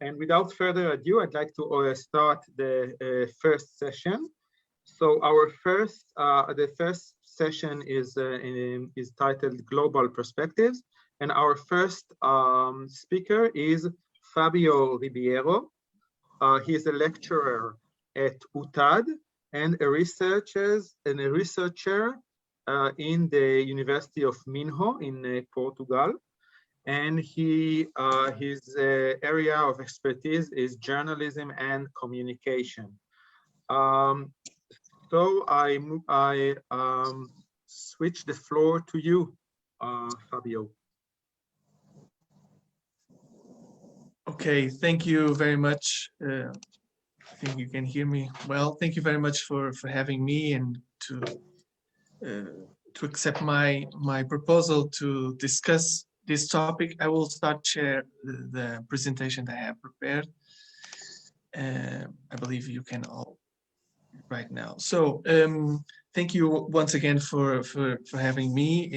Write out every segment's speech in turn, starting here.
And without further ado, I'd like to start the first session. So our the first session is titled Global Perspectives, and our first speaker is Fábio Ribeiro. He is a lecturer at UTAD and a researcher in the University of Minho in Portugal. And his area of expertise is journalism and communication. So I switch the floor to you, Fábio. Okay, thank you very much. I think you can hear me well. Thank you very much for having me and to accept my proposal to discuss this topic. I will share the presentation that I have prepared. I believe you can all right now. So thank you once again for having me.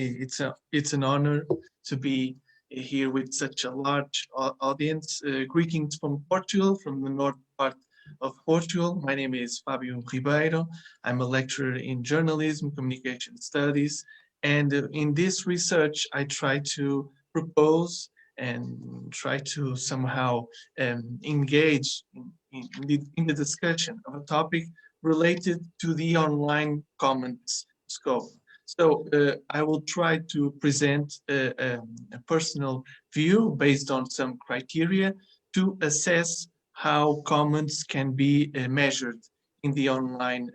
It's an honor to be here with such a large audience. Greetings from Portugal, from the north part of Portugal. My name is Fábio Ribeiro. I'm a lecturer in journalism, communication studies, and in this research I try to propose and try to somehow engage in the discussion of a topic related to the online comments scope. So I will try to present a personal view based on some criteria to assess how comments can be measured in the online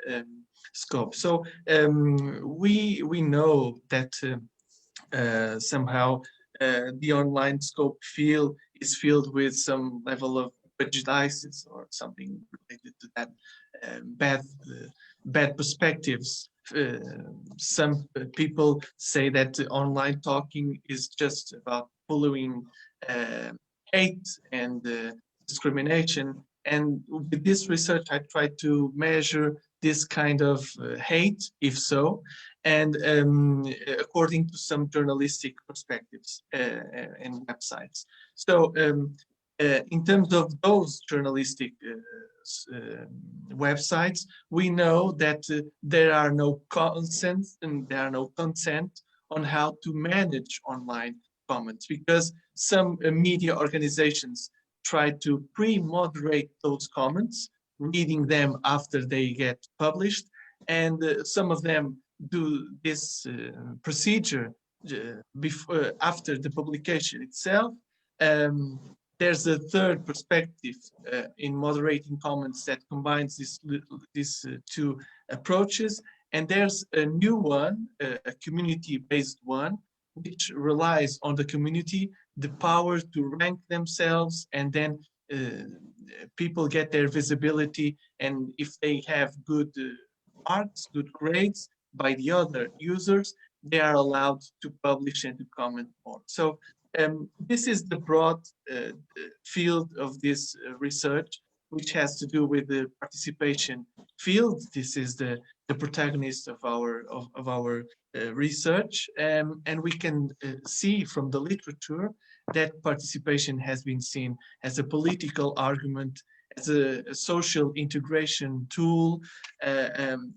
scope. So we know that somehow the online scope is filled with some level of prejudices or something related to that, bad perspectives. Some people say that online talking is just about following hate and discrimination. And with this research, I try to measure this kind of hate, if so, and according to some journalistic perspectives and websites. So in terms of those journalistic websites, we know that there are no consent on how to manage online comments, because some media organizations try to pre-moderate those comments, reading them after they get published, and some of them do this procedure before, after the publication itself. There's a third perspective in moderating comments that combines these two approaches, and there's a new one, a community-based one, which relies on the community, the power to rank themselves, and then people get their visibility, and if they have good marks, good grades by the other users, they are allowed to publish and to comment more. So this is the broad field of this research, which has to do with the participation field. This is the protagonist of our research, and we can see from the literature that participation has been seen as a political argument, as a social integration tool,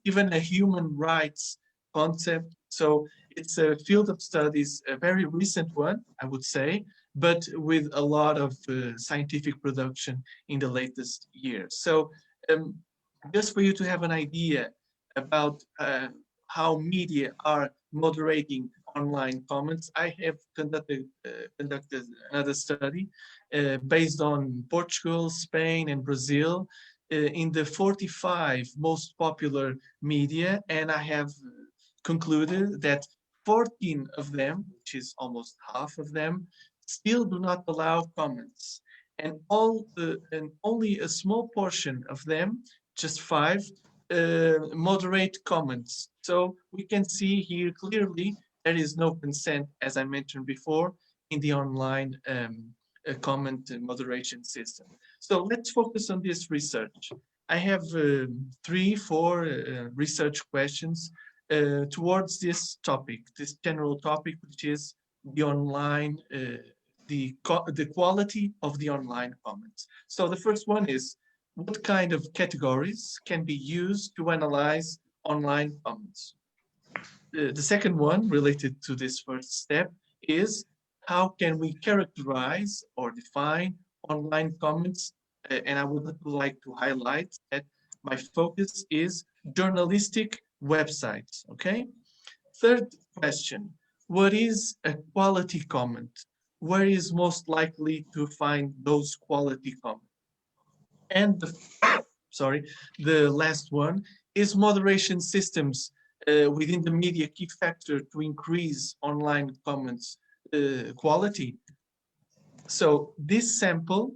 even a human rights concept. So it's a field of studies, a very recent one, I would say, but with a lot of scientific production in the latest years. So just for you to have an idea about how media are moderating online comments, I have conducted another study based on Portugal, Spain, and Brazil in the 45 most popular media, and I have concluded that 14 of them, which is almost half of them, still do not allow comments, and only a small portion of them, just 5, moderate comments. So we can see here clearly there is no consent, as I mentioned before, in the online comment moderation system. So let's focus on this research. I have 3-4 research questions towards this topic, this general topic, which is the online the quality of the online comments. So the first one is, what kind of categories can be used to analyze online comments? The second one, related to this first step, is how can we characterize or define online comments? And I would like to highlight that my focus is journalistic websites, okay? Third question, what is a quality comment? Where is most likely to find those quality comments? And the last one is moderation systems within the media key factor to increase online comments quality. So this sample,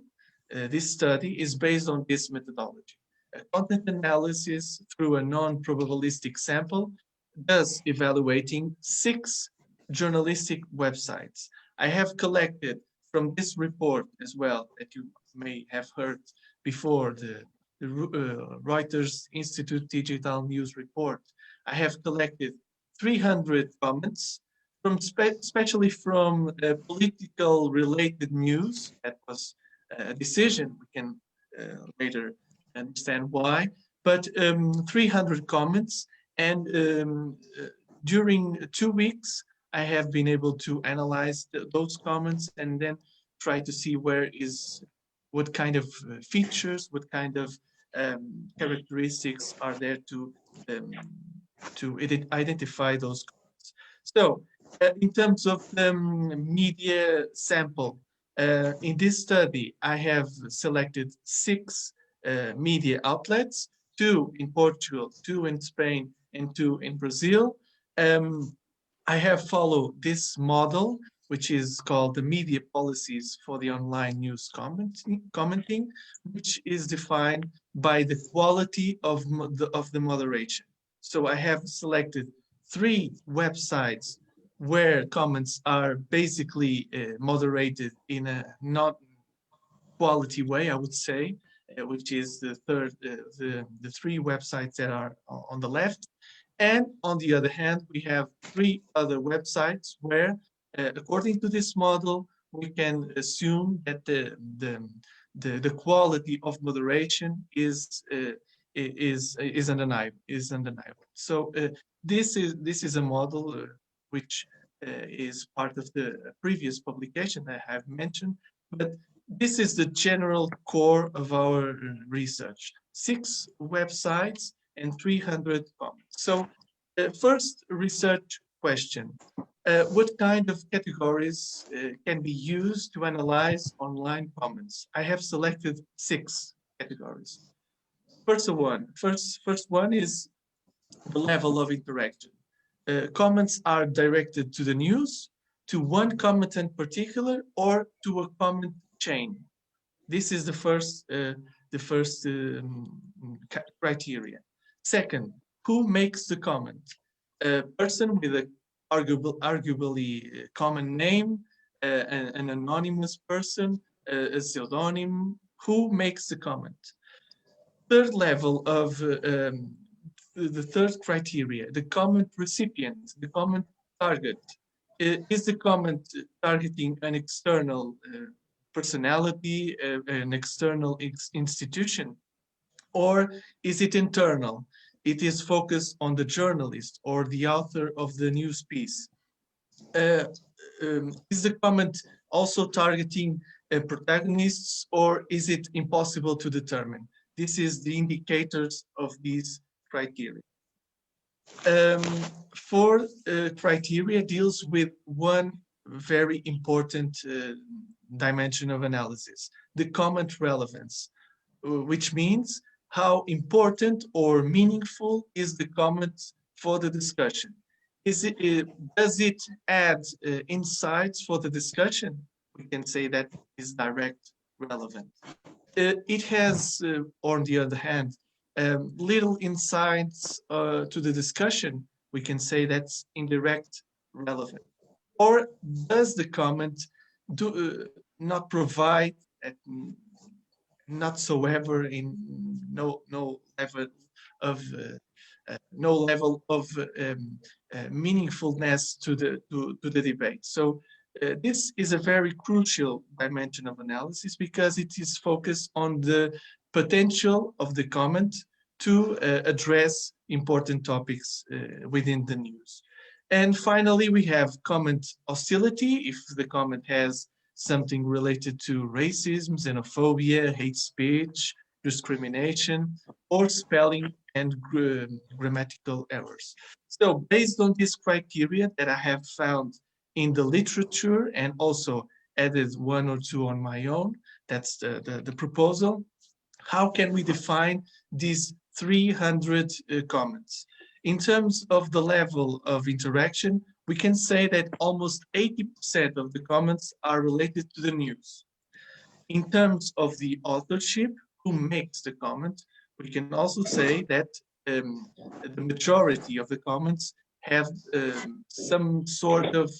this study is based on this methodology. A content analysis through a non-probabilistic sample, thus evaluating 6 journalistic websites. I have collected from this report as well, that you may have heard before, the Reuters Institute Digital News Report. I have collected 300 comments from especially from political related news. That was a decision. We can later understand why, but 300 comments, and during 2 weeks I have been able to analyze those comments and then try to see what kind of features, what kind of characteristics are there to identify those comments. So in terms of media sample, in this study, I have selected 6 media outlets, 2 in Portugal, 2 in Spain, and 2 in Brazil. I have followed this model, which is called the media policies for the online news commenting, which is defined by the quality of the moderation. So I have selected 3 websites where comments are basically moderated in a not quality way, I would say, which is the 3 websites that are on the left. And on the other hand, we have 3 other websites where, according to this model, we can assume that the quality of moderation is undeniable. So this is a model which is part of the previous publication I have mentioned, but this is the general core of our research. 6 websites and 300 comments. So first research question, what kind of categories can be used to analyze online comments? I have selected 6 categories. First one is the level of interaction. Comments are directed to the news, to one comment in particular, or to a comment chain. This is the first criteria. Second, who makes the comment? A person with an arguably common name, an anonymous person, a pseudonym. Who makes the comment? Third level of the third criteria, the comment recipient, the comment target. Is the comment targeting an external personality, an external institution, or is it internal? It is focused on the journalist or the author of the news piece. Is the comment also targeting protagonists, or is it impossible to determine? This is the indicators of these criteria. Fourth criteria deals with one very important dimension of analysis, the comment relevance, which means how important or meaningful is the comment for the discussion. Does it add insights for the discussion? We can say that is direct relevant. It has, on the other hand, little insights to the discussion. We can say that's indirect relevant. Or does the comment not provide whatsoever in no level of meaningfulness to the debate? So This is a very crucial dimension of analysis because it is focused on the potential of the comment to address important topics within the news. And finally, we have comment hostility. If the comment has something related to racism, xenophobia, hate speech, discrimination, or spelling and grammatical errors. So based on this criteria that I have found in the literature and also added one or two on my own, that's the proposal, how can we define these 300 comments? In terms of the level of interaction, we can say that almost 80% of the comments are related to the news. In terms of the authorship, who makes the comment, we can also say that the majority of the comments have some sort of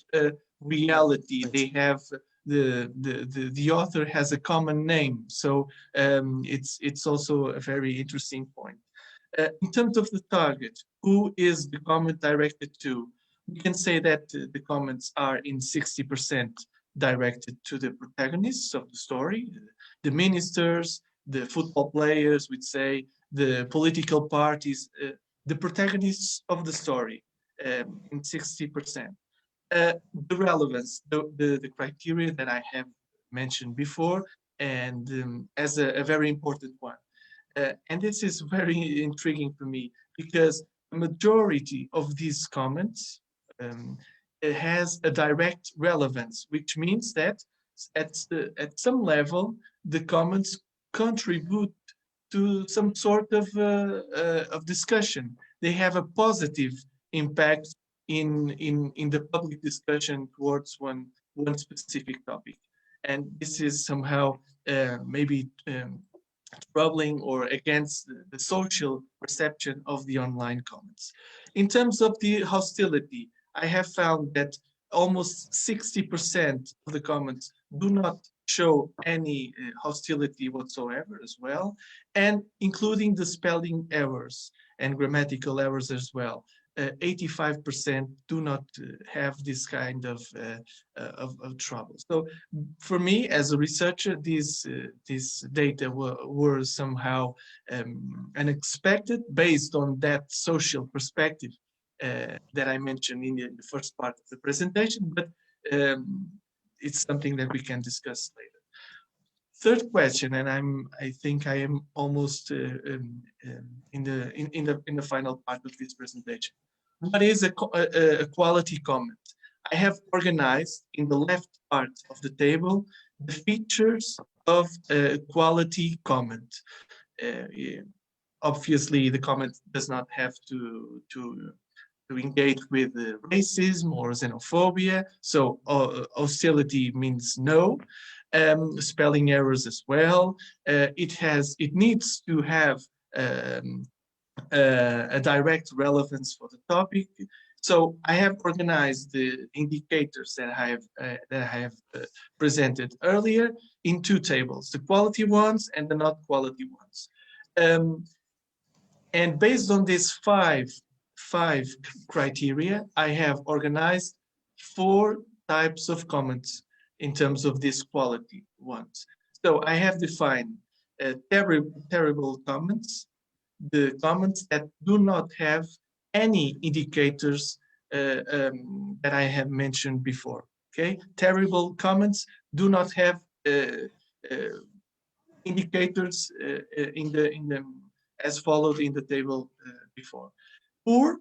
reality. They have the author has a common name, so it's also a very interesting point. In terms of the target, who is the comment directed to? We can say that the comments are in 60% directed to the protagonists of the story, the ministers, the football players, we'd say, the political parties, the protagonists of the story, in 60%. The relevance, the criteria that I have mentioned before, and as a very important one. And this is very intriguing for me because the majority of these comments has a direct relevance, which means that at some level, the comments contribute to some sort of discussion. They have a positive impact in the public discussion towards one specific topic. And this is somehow maybe troubling or against the social perception of the online comments. In terms of the hostility, I have found that almost 60% of the comments do not show any hostility whatsoever as well, and including the spelling errors and grammatical errors as well. 85% do not have this kind of trouble. So for me as a researcher, these data were somehow unexpected based on that social perspective that I mentioned in the first part of the presentation, but it's something that we can discuss later. Third question, and I think I am almost in the final part of this presentation. What is a quality comment? I have organized in the left part of the table the features of a quality comment. Obviously, the comment does not have to engage with racism or xenophobia. So hostility means no. Spelling errors as well. It needs to have a direct relevance for the topic. So I have organized the indicators that I have presented earlier in two tables: the quality ones and the not quality ones. And based on these five criteria, I have organized 4 types of comments in terms of these quality ones. So I have defined terrible comments, the comments that do not have any indicators that I have mentioned before. Okay, terrible comments do not have indicators in the as followed in the table before. Poor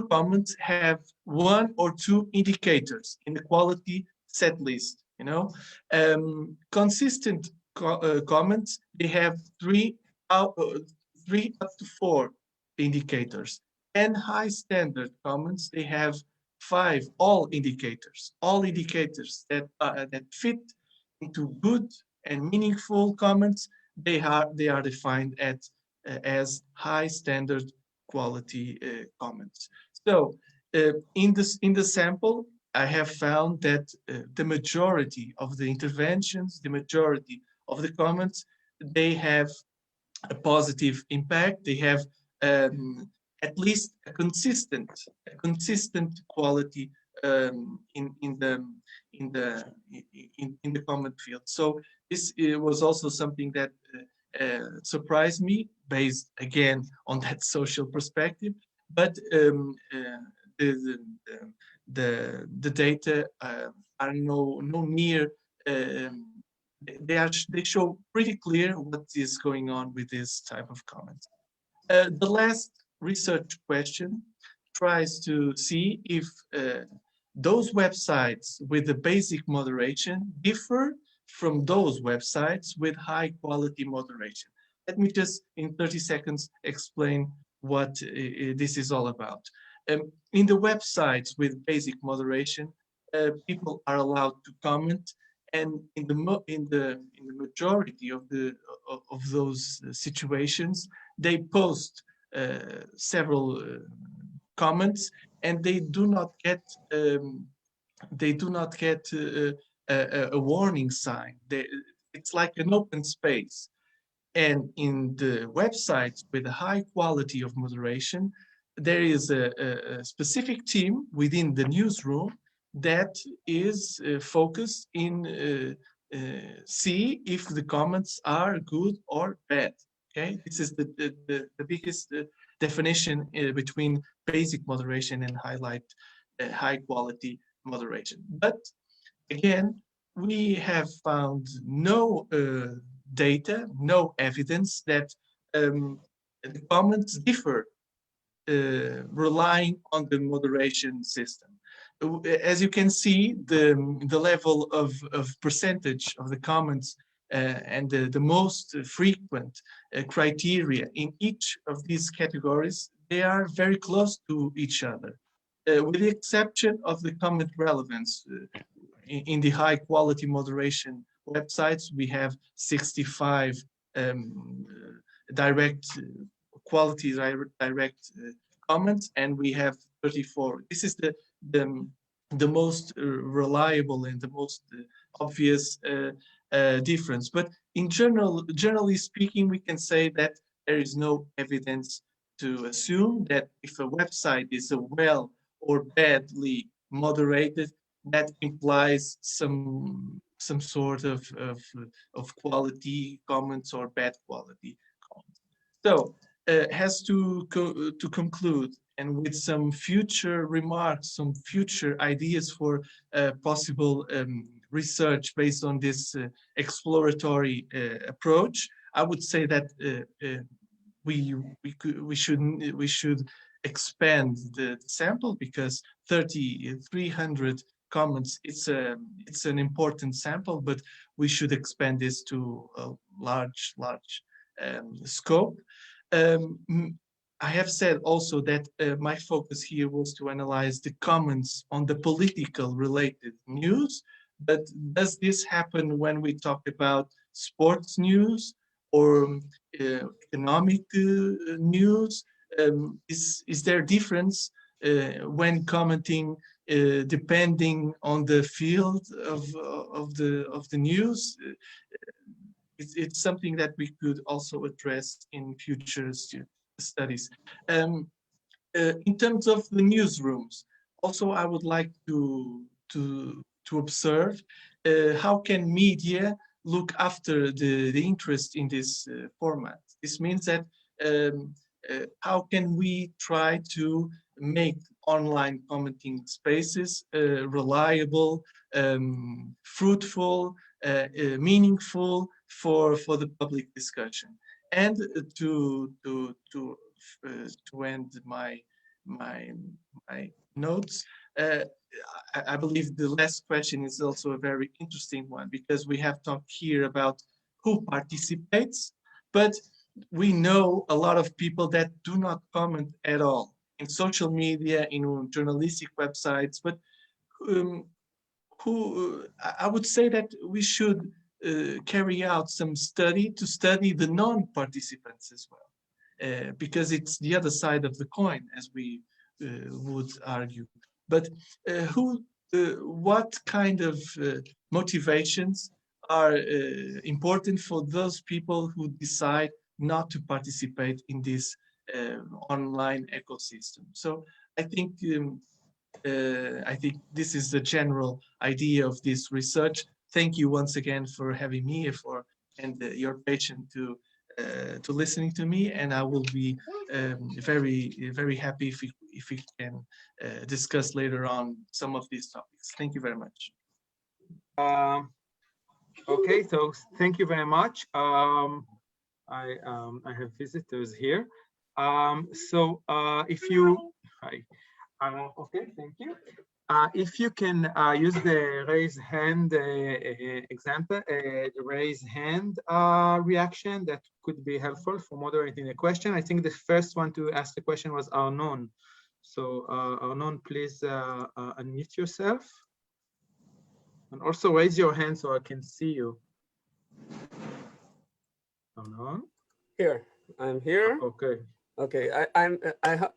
comments have 1 or 2 indicators in the quality set list. You know, consistent comments, they have 3 up to 4 indicators, and high standard comments, they have 5 all indicators that fit into good and meaningful comments. They are defined as high standard quality comments. So in the sample, I have found that the majority of the interventions, the majority of the comments, they have a positive impact. They have at least a consistent quality in in the comment field. So this was also something that surprised me, based again on that social perspective. But the, the data are no near. They show pretty clear what is going on with this type of comments. The last research question tries to see if those websites with the basic moderation differ from those websites with high quality moderation. Let me just in 30 seconds explain what this is all about. In the websites with basic moderation, people are allowed to comment, and in the majority of those situations, they post several comments, and they do not get a warning sign. It's like an open space. And in the websites with a high quality of moderation, there is a specific team within the newsroom that is focused in see if the comments are good or bad. Okay, this is the biggest definition between basic moderation and high quality moderation. But again, we have found no data, no evidence that the comments differ relying on the moderation system. As you can see, the level of percentage of the comments and the most frequent criteria in each of these categories, they are very close to each other. With the exception of the comment relevance, in the high quality moderation websites, we have 65 direct quality direct comments, and we have 34. This is the most reliable and the most obvious difference. But in generally speaking, we can say that there is no evidence to assume that if a website is well or badly moderated, that implies some sort of quality comments or bad quality comments. So has to conclude, and with some future remarks, some future ideas for possible research based on this exploratory approach, I would say that we should expand the sample, because 300 comments, it's an important sample, but we should expand this to a large scope. I have said also that my focus here was to analyze the comments on the political related news, but does this happen when we talk about sports news or economic news? Is there a difference when commenting depending on the field of the news? It's something that we could also address in future studies. In terms of the newsrooms, also I would like to observe how can media look after the interest in this format. This means that how can we try to make online commenting spaces reliable, fruitful, meaningful for the public discussion. And to end my notes, I believe the last question is also a very interesting one, because we have talked here about who participates, but we know a lot of people that do not comment at all in social media, in journalistic websites, but I would say that we should carry out some study to study the non-participants as well, because it's the other side of the coin, as we would argue. But what kind of motivations are important for those people who decide not to participate in this online ecosystem? So I think I think this is the general idea of this research. Thank you once again for having me and your patience to listening to me, and I will be very happy if we can discuss later on some of these topics. Thank you very much. Okay, so thank you very much. I have visitors here. If you, hi. Okay, thank you. If you can use the raise hand example, the raise hand reaction, that could be helpful for moderating the question. I think the first one to ask the question was Arnon. So Arnon, please unmute yourself. And also raise your hand so I can see you. Arnon? Here, I'm here. Okay. Okay,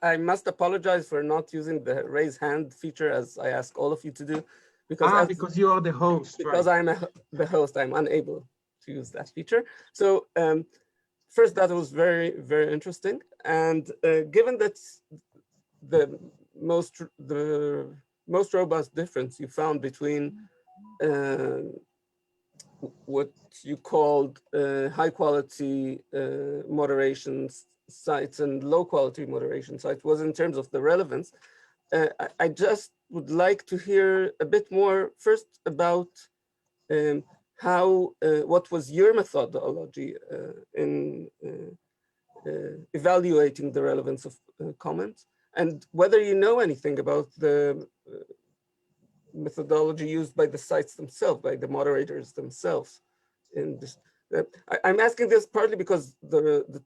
I must apologize for not using the raise hand feature as I ask all of you to do, because you are the host. Because right. I'm the host, I'm unable to use that feature. So first, that was very, very interesting. And given that the most robust difference you found between what you called high quality moderation sites and low quality moderation sites was in terms of the relevance. I just would like to hear a bit more first about what was your methodology in evaluating the relevance of comments, and whether you know anything about the methodology used by the sites themselves, by the moderators themselves. In this, I'm asking this partly because the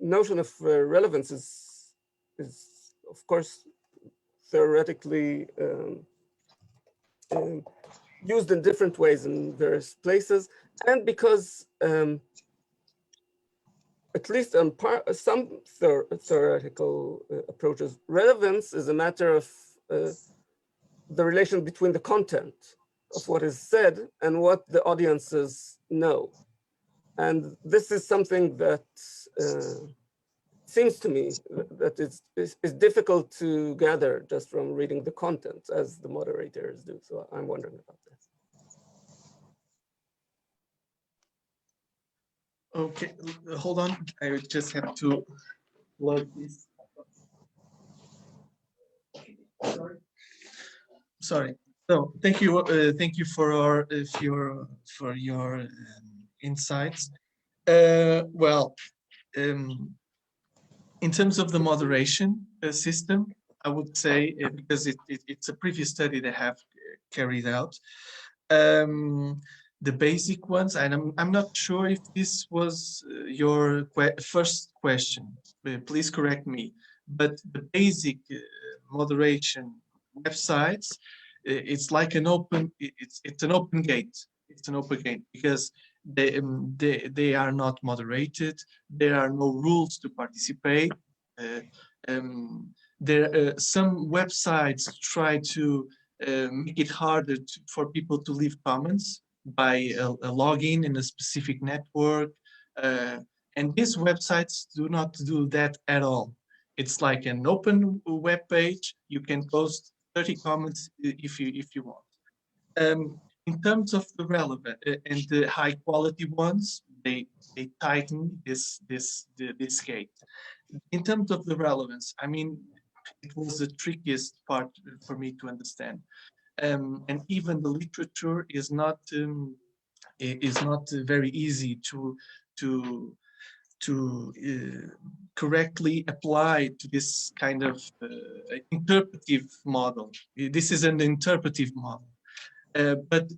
notion of relevance is of course theoretically used in different ways in various places, and because at least on some theoretical approaches, relevance is a matter of the relation between the content of what is said and what the audiences know. And this is something that seems to me that it's difficult to gather just from reading the content as the moderators do. So I'm wondering about this. Okay, hold on. I just have to plug this. Sorry. So thank you for your insights. In terms of the moderation system, I would say because it's a previous study they have carried out. The basic ones, and I'm not sure if this was your first question. Please correct me. But the basic moderation websites, it's like an open. It's an open gate. It's an open gate because they are not moderated. There are no rules to participate. Some websites try to make it harder for people to leave comments by a login in a specific network. And these websites do not do that at all. It's like an open web page. You can post 30 comments if you want. In terms of the relevant and the high quality ones, they tighten this gate. In terms of the relevance, I mean, it was the trickiest part for me to understand. And even the literature is not very easy to correctly apply to this kind of interpretive model. This is an interpretive model. But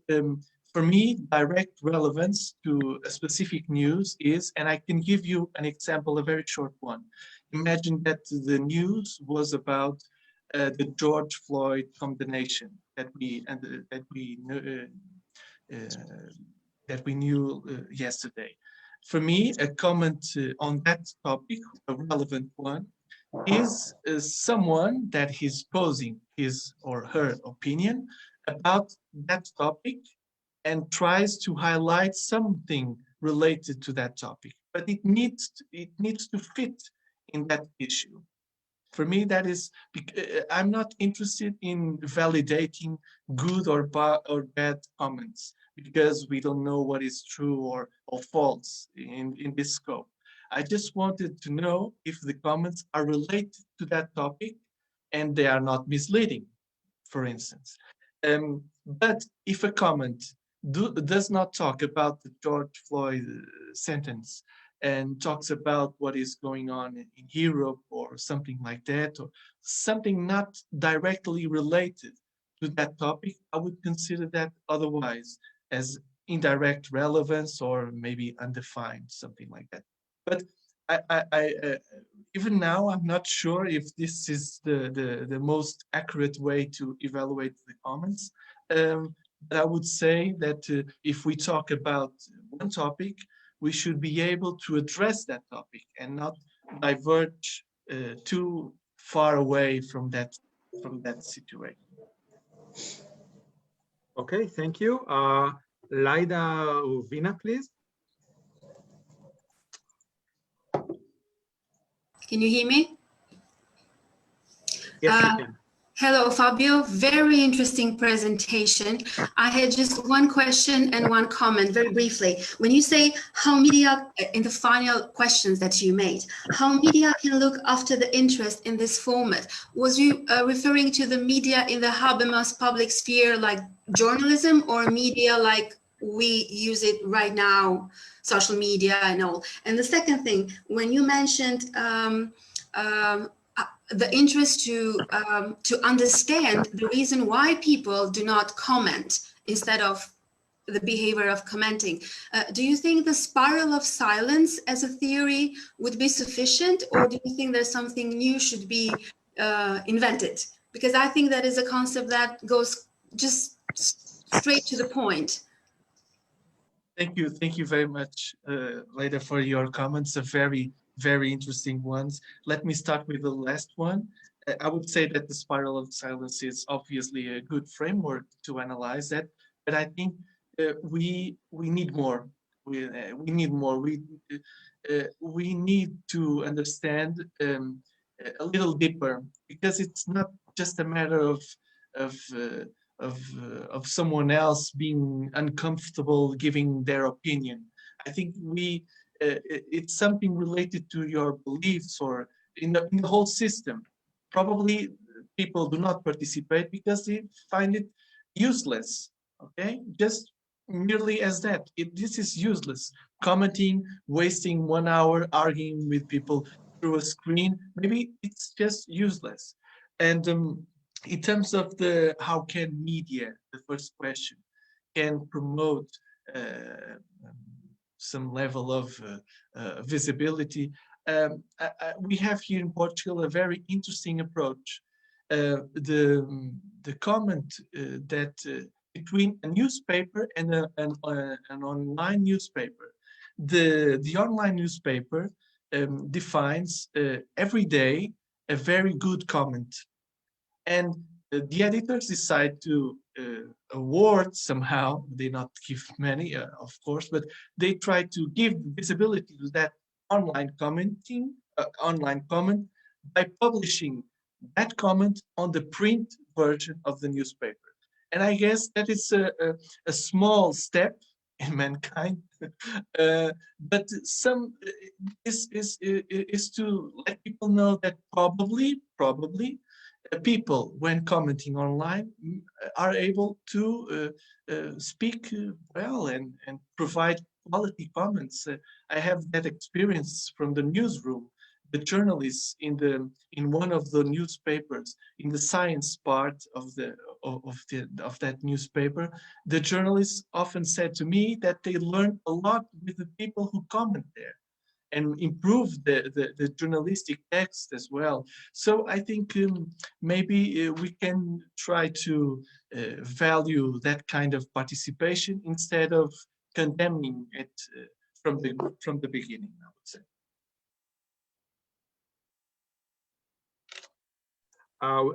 for me, direct relevance to a specific news is, and I can give you an example, a very short one. Imagine that the news was about the George Floyd condemnation that we knew yesterday. For me, a comment on that topic, a relevant one, is someone that is posing his or her opinion about that topic and tries to highlight something related to that topic, but it needs to fit in that issue. For me, that is, I'm not interested in validating good or bad comments because we don't know what is true or false in this scope. I just wanted to know if the comments are related to that topic and they are not misleading, for instance. But if a comment does not talk about the George Floyd sentence and talks about what is going on in Europe or something like that, or something not directly related to that topic, I would consider that otherwise as indirect relevance or maybe undefined, something like that. But even now, I'm not sure if this is the most accurate way to evaluate the comments. But I would say that if we talk about one topic, we should be able to address that topic and not diverge too far away from that situation. Okay, thank you. Laida Uvina, please. Can you hear me? Yes, we can. Hello, Fabio. Very interesting presentation. I had just one question and one comment, very briefly. When you say how media, in the final questions that you made, how media can look after the interest in this format, was you referring to the media in the Habermas public sphere, like journalism, or media like we use it right now, social media and all? And the second thing, when you mentioned the interest to understand the reason why people do not comment instead of the behavior of commenting. Do you think the spiral of silence as a theory would be sufficient, or do you think there's something new should be invented? Because I think that is a concept that goes just straight to the point. Thank you very much, Leda, for your comments. Very interesting ones. Let me start with the last one. I would say that the spiral of silence is obviously a good framework to analyze that, but I think we need more. We need more. We need to understand a little deeper, because it's not just a matter of someone else being uncomfortable giving their opinion. I think it's something related to your beliefs or in the whole system. Probably people do not participate because they find it useless. Okay, just merely as that. This is useless. Commenting, wasting 1 hour arguing with people through a screen, maybe it's just useless. And in terms of how can media, the first question, can promote some level of visibility. We have here in Portugal a very interesting approach. The comment that between a newspaper and an online newspaper, the online newspaper defines every day a very good comment, and the editors decide to award somehow. They not give many, of course, but they try to give visibility to that online comment by publishing that comment on the print version of the newspaper. And I guess that is a small step in mankind, but some is to let people know that probably people, when commenting online, are able to speak well and provide quality comments. I have that experience from the newsroom. The journalists in one of the newspapers, in the science part of that newspaper, the journalists often said to me that they learned a lot with the people who comment there, and improve the journalistic text as well. So I think maybe we can try to value that kind of participation instead of condemning it from the beginning, I would say.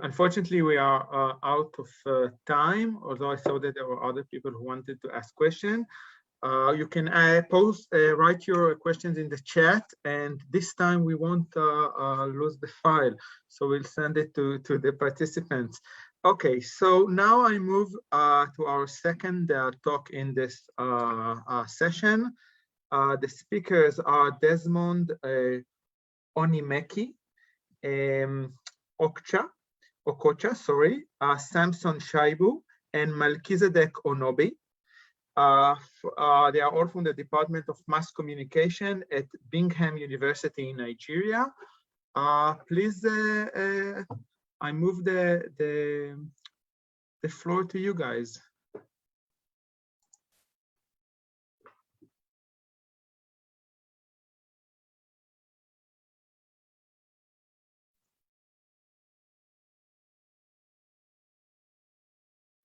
Unfortunately, we are out of time, although I saw that there were other people who wanted to ask questions. You can write your questions in the chat, and this time we won't lose the file, so we'll send it to the participants. Okay, so now I move to our second talk in this session. The speakers are Desmond Onimeki, Okocha, Samson Shaibu, and Melchizedek Onobi. They are all from the Department of Mass Communication at Bingham University in Nigeria. Please, I move the floor to you guys.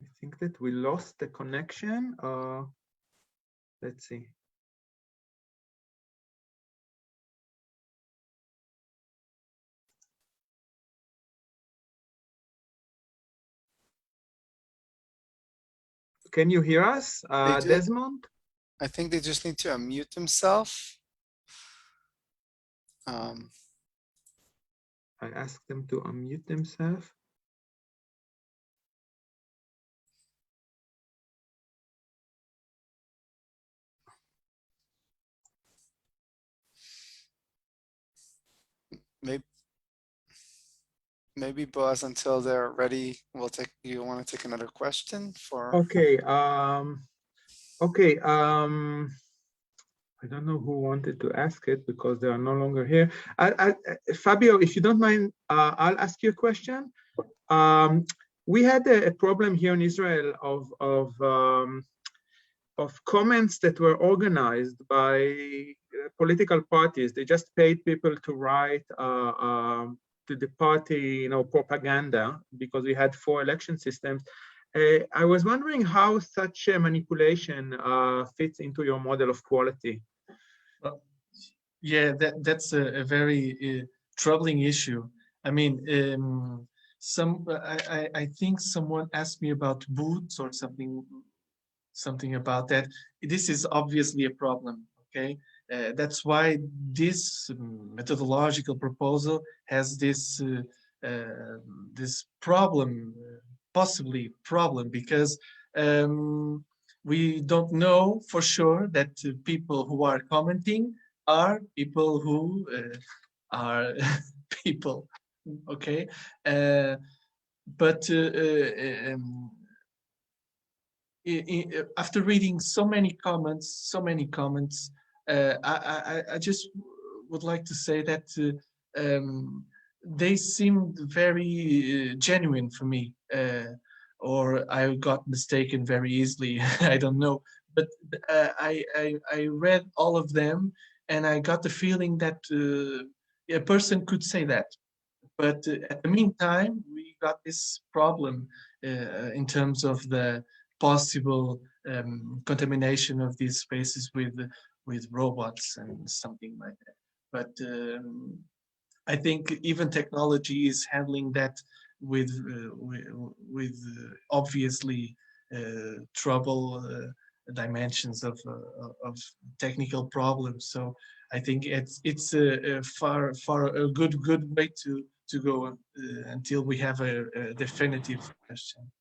I think that we lost the connection. Let's see. Can you hear us, Desmond? I think they just need to unmute themselves. I asked them to unmute themselves. Maybe Boaz, until they're ready, we'll take. You want to take another question for? Okay. Okay. I don't know who wanted to ask it because they are no longer here. Fabio, if you don't mind, I'll ask you a question. We had a problem here in Israel of comments that were organized by political parties. They just paid people to write to the party, propaganda, because we had 4 election systems. I was wondering how such a manipulation fits into your model of quality. Well, yeah, that's a very troubling issue. I mean, I think someone asked me about boots or something about that. This is obviously a problem. Okay. That's why this methodological proposal has this this problem, possibly problem, because we don't know for sure that people who are commenting are people who are people. Okay, but after reading so many comments, I just would like to say that they seemed very genuine for me, or I got mistaken very easily. I don't know, but I read all of them, and I got the feeling that a person could say that. But at the meantime, we got this problem in terms of the possible contamination of these spaces with robots and something like that. But I think even technology is handling that with obviously trouble dimensions of technical problems. So I think it's a a good way to go until we have a definitive question.